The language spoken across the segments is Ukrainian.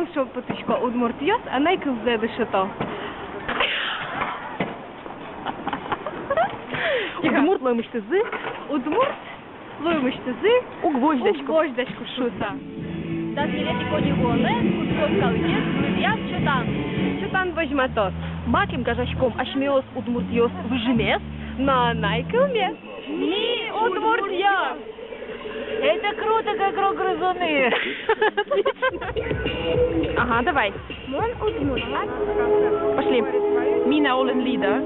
Мон шо потичко удмуртиос, а найкыл зедышето. Удмурт лоймыштызы, удмурт лоймыштызы, угвоздачку шута. Да смілеті колігони, кусков калиєс, близяв чотан. Чутан возьматос. Маким кажашком ашмеос удмуртиос выжимес, на найкылме. Ми удмуртиос. Это круто, как рок-грызуны. Ага, давай. Мон удмурт. Пошли. Minä olen Lida.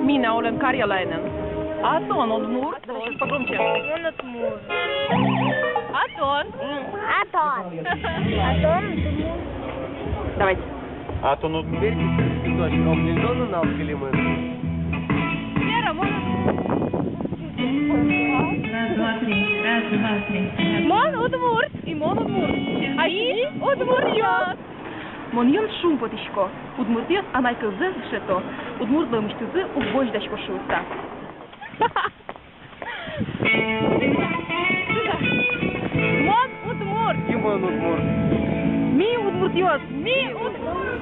Minä olen karjalainen. Aton on mur. Pogромче. Мон удмурт. Атон. Атон. Атон удмурт. Давайте. А то ну верите, дочь, облизённый на алкалимы. Вера, мон Раз, два, три. Мон удмурт. И мон удмурт. А и удмуртиос. Мон йон шум потичко. Удмуртиос, а найкыл зедышето. Удмурт лоймыштызы, угвоздачку шута. Мон удмурт. Тимон Удмурт. Ми удмуртиос. Ми удмурт.